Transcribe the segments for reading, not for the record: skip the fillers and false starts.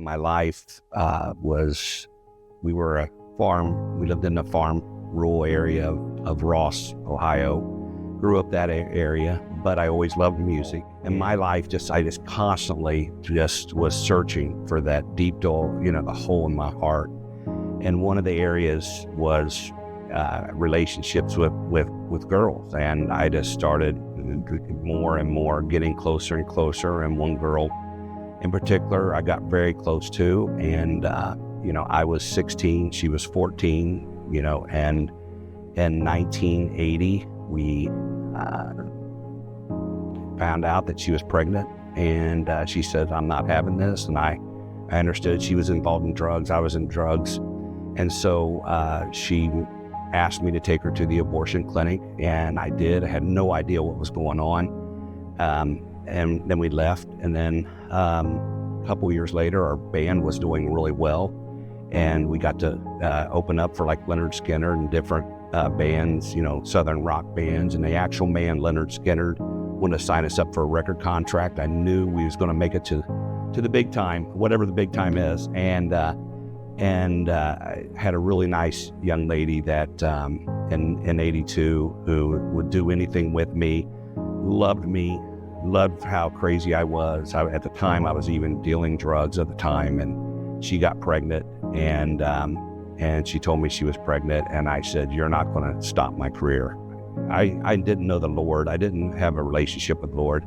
My life we were a farm. We lived in a farm rural area of Ross, Ohio. Grew up that area, but I always loved music. And my life I just constantly was searching for that deep the hole in my heart. And one of the areas was relationships with girls. And I just started more and more getting closer and closer. And one girl in particular, I got very close to. And, I was 16, she was 14, and in 1980, we found out that she was pregnant. And she said, I'm not having this. And I understood she was involved in drugs. I was in drugs. And so she asked me to take her to the abortion clinic, and I did. I had no idea what was going on. And then we left. And then a couple years later, our band was doing really well. And we got to open up for like Leonard Skinner and different bands, Southern rock bands. And the actual man, Leonard Skinner, wanted to sign us up for a record contract. I knew we was going to make it to the big time, whatever the big time is. And I had a really nice young lady that in 82 who would do anything with me, loved how crazy I was. At the time, I was even dealing drugs at the time, and she got pregnant, and she told me she was pregnant, and I said, you're not going to stop my career. I didn't know the Lord. I didn't have a relationship with the Lord.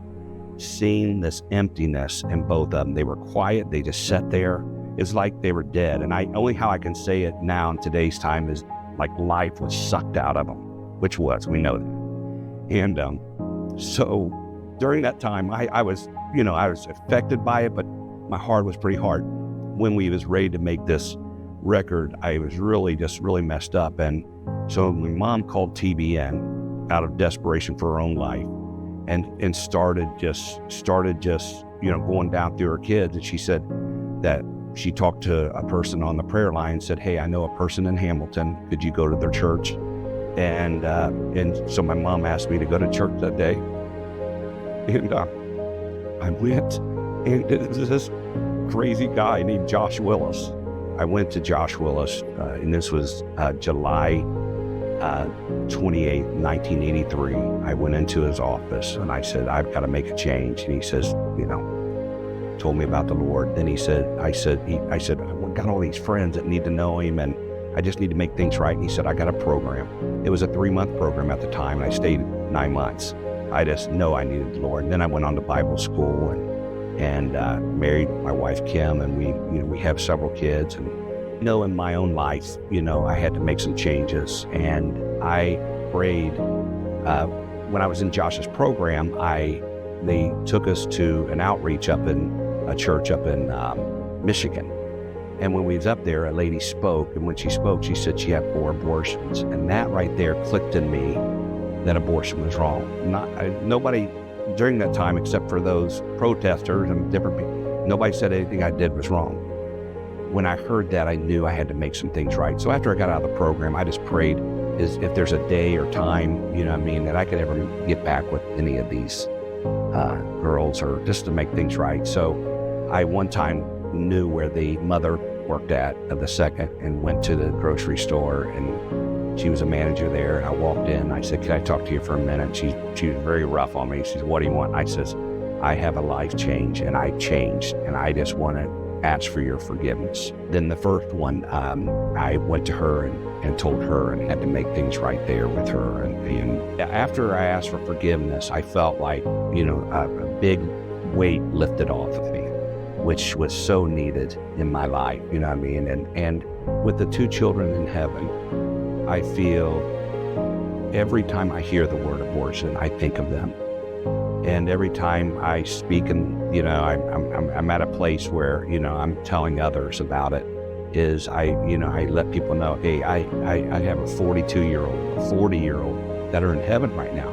Seeing this emptiness in both of them, they were quiet. They just sat there. It's like they were dead. And only how I can say it now in today's time is like life was sucked out of them, which we know that. And so during that time, I was affected by it, but my heart was pretty hard. When we was ready to make this record, I was really messed up. And so my mom called TBN out of desperation for her own life, and started just going down through her kids. And she said that she talked to a person on the prayer line and said, hey, I know a person in Hamilton. Could you go to their church? And so my mom asked me to go to church that day. And I went, and it was this crazy guy named Josh Willis. I went to Josh Willis, and this was July 28, 1983. I went into his office, and I said, I've got to make a change. And he says, told me about the Lord. Then I said, I've got all these friends that need to know him, and I just need to make things right. And he said, I got a program. It was a 3-month program at the time, and I stayed 9 months. I just know I needed the Lord. And then I went on to Bible school and married my wife, Kim, and we have several kids. And in my own life, I had to make some changes. And I prayed, when I was in Josh's program, they took us to an outreach up in a church up in Michigan. And when we was up there, a lady spoke, and when she spoke, she said she had 4 abortions. And that right there clicked in me that abortion was wrong. Nobody during that time, except for those protesters and different people, nobody said anything I did was wrong. When I heard that, I knew I had to make some things right. So after I got out of the program, I just prayed if there's a day or time, that I could ever get back with any of these girls, or just to make things right. So I one time knew where the mother worked at of the second, and went to the grocery store, and she was a manager there. And I walked in, I said, can I talk to you for a minute? She was very rough on me. She said, what do you want? I says, I have a life change, and I changed, and I just want to ask for your forgiveness. Then the first one, I went to her and told her, and had to make things right there with her. And after I asked for forgiveness, I felt like, a big weight lifted off of me, which was so needed in my life, And with the 2 children in heaven, I feel every time I hear the word abortion, I think of them. And every time I speak, and I'm at a place where I'm telling others about it, is I let people know, hey, I have a 42-year-old, a 40-year-old that are in heaven right now,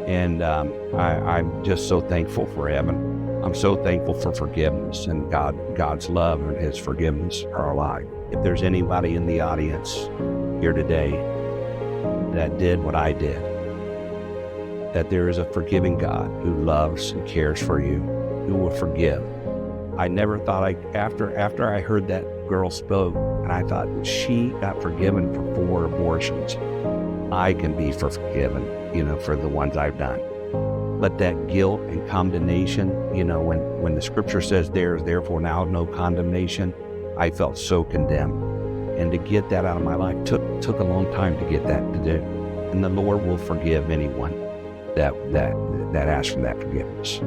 and I'm just so thankful for heaven. I'm so thankful for forgiveness, and God's love and His forgiveness are alive. If there's anybody in the audience here today that did what I did, that there is a forgiving God who loves and cares for you, who will forgive, I never thought after I heard that girl spoke, and I thought, she got forgiven for 4 abortions. I can be forgiven, for the ones I've done. But that guilt and condemnation, when the scripture says there is therefore now no condemnation, I felt so condemned. And to get that out of my life took a long time to get that to do. And the Lord will forgive anyone that asks for that forgiveness.